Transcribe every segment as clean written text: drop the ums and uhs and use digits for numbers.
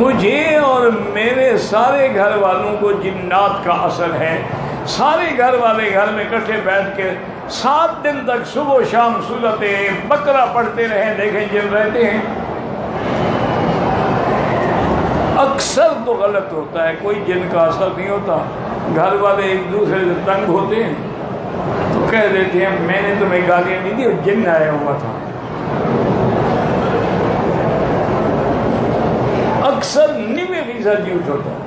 مجھے اور میرے سارے گھر والوں کو جنات کا اثر ہے. سارے گھر والے گھر میں اکٹھے بیٹھ کے 7 دن تک صبح و شام سورت بقرہ پڑھتے رہیں, دیکھیں جن رہتے ہیں. اکثر تو غلط ہوتا ہے, کوئی جن کا اثر نہیں ہوتا. گھر والے ایک دوسرے سے تنگ ہوتے ہیں تو کہہ دیتے ہیں میں نے تمہیں گالیاں نہیں دی, جن آیا ہوا تھا. اکثر 90% جھوٹ ہوتا ہے.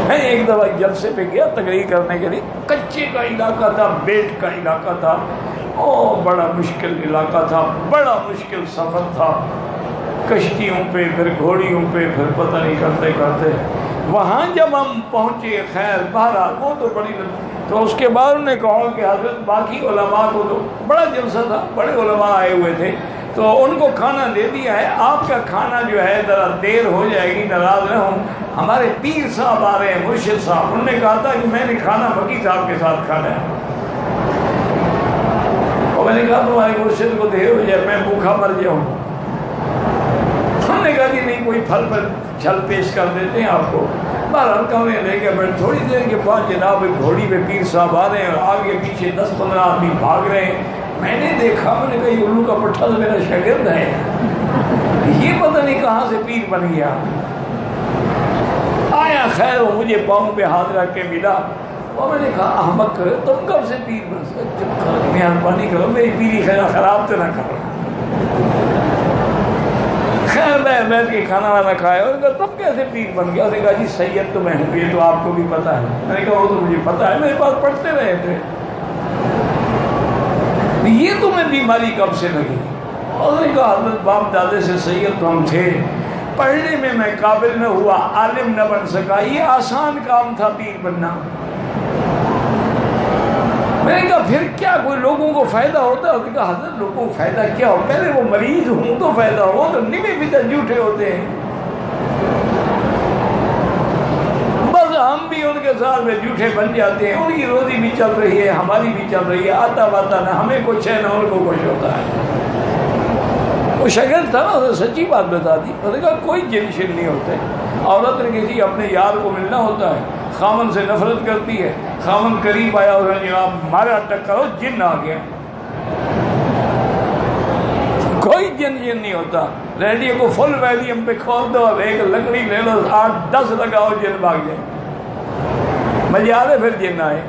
میں ایک دفعہ جلسے پہ گیا تقریر کرنے کے لیے, کچے کا علاقہ تھا, بیٹ کا علاقہ تھا, بڑا مشکل علاقہ تھا, بڑا مشکل سفر تھا, کشتیوں پہ پھر گھوڑیوں پہ پھر پتہ نہیں کرتے کرتے وہاں جب ہم پہنچے. خیر بہرحال وہ تو بڑی تو اس کے بعد انہوں نے کہا کہ حضرت باقی علماء کو تو بڑا جلسہ تھا, بڑے علماء آئے ہوئے تھے تو ان کو کھانا دے دیا ہے, آپ کا کھانا جو ہے ذرا دیر ہو جائے گی, ناراض نہ ہوں. ہمارے پیر صاحب آ رہے ہیں, مرشد صاحب, انہوں نے کہا تھا کہ میں نے کھانا مکی صاحب کے ساتھ کھانا ہے. اور میں نے کہا تمہارے مرشد کو دیر ہو جائے, میں بھوکا مر جاؤں. ہم نے کہا کہ نہیں کوئی پھل پر چھل پیش کر دیتے ہیں آپ کو. بہرحال کمرے لے کے بیٹھ, تھوڑی دیر کے بعد جناب گھوڑی پہ پیر صاحب آ رہے ہیں اور آگے پیچھے 10-15 آدمی بھاگ رہے ہیں. میں نے دیکھا, میں نے کہا یہ الو کا پٹھا تو میرا شاگرد ہے, یہ پتہ نہیں کہاں سے پیر بن گیا. آیا خیر وہ مجھے پاؤں پہ ہاتھ رکھ کے ملا اور میں نے کہا احمق تم کب سے پیر بن سکتے, مہربانی کرو میری پیری خراب تو نہ کرو. خیر میں بیٹھ کے کھانا وانا کھایا اور کہا تب کیسے پیر بن گیا. اس نے کہا جی سید تو میں ہوں, یہ تو آپ کو بھی پتہ ہے. میں نے کہا وہ تو مجھے پتہ ہے, میرے پاس پڑھتے رہے تھے. یہ تمہیں بیماری کب سے لگی؟ اور نے کہا حضرت باپ دادے سے سید تو ہم تھے, پڑھنے میں قابل نہ ہوا, عالم نہ بن سکا. یہ آسان کام تھا پیر بننا. میں نے کہا پھر کیا کوئی لوگوں کو فائدہ ہوتا ہے؟ اس نے کہا حضرت لوگوں کو فائدہ کیا ہو, پہلے وہ مریض ہوں تو فائدہ ہو, تو 90% جھوٹے ہوتے ہیں. بس ہم بھی ان کے ساتھ میں جھوٹے بن جاتے ہیں. ان کی روزی بھی چل رہی ہے, ہماری بھی چل رہی ہے, آتا واتا نہ ہمیں کچھ ہے نہ ان کو کچھ ہوتا ہے. وہ شاگرد تھا نا, اسے سچی بات بتا دی. اس نے کہا کوئی جن شن نہیں ہوتے. عورت نے کسی اپنے یار کو ملنا ہوتا ہے, خامن سے نفرت کرتی ہے, خامن قریب آیا اور جناب مارا ٹکر ہو, جن آ گیا. کوئی جن نہیں ہوتا. ریڈیو کو فل ویلیوم پہ کھول دو, اب ایک لکڑی لے لو, 8-10 لگاؤ, جن بھاگ جائے. مزے آ رہے پھر جن آئے.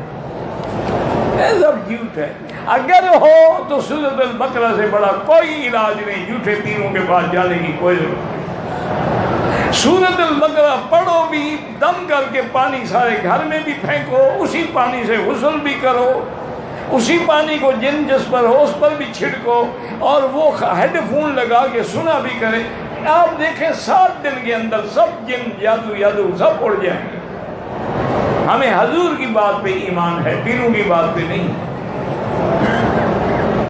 یہ سب جھوٹ ہے. اگر ہو تو سورۃ البقرہ سے بڑا کوئی علاج نہیں جھوٹے پیروں کے پاس جانے کی کوئی ضرورت. سورۃ البقرہ پڑھو بھی, دم کر کے پانی سارے گھر میں بھی پھینکو, اسی پانی سے غسل بھی کرو, اسی پانی کو جن جس پر ہو اس پر بھی چھڑکو, اور وہ ہیڈ فون لگا کے سنا بھی کرے. آپ دیکھیں 7 دن کے اندر سب جن جادو سب اڑ جائیں گے. ہمیں حضور کی بات پہ ایمان ہے, پیروں کی بات پہ نہیں ہے.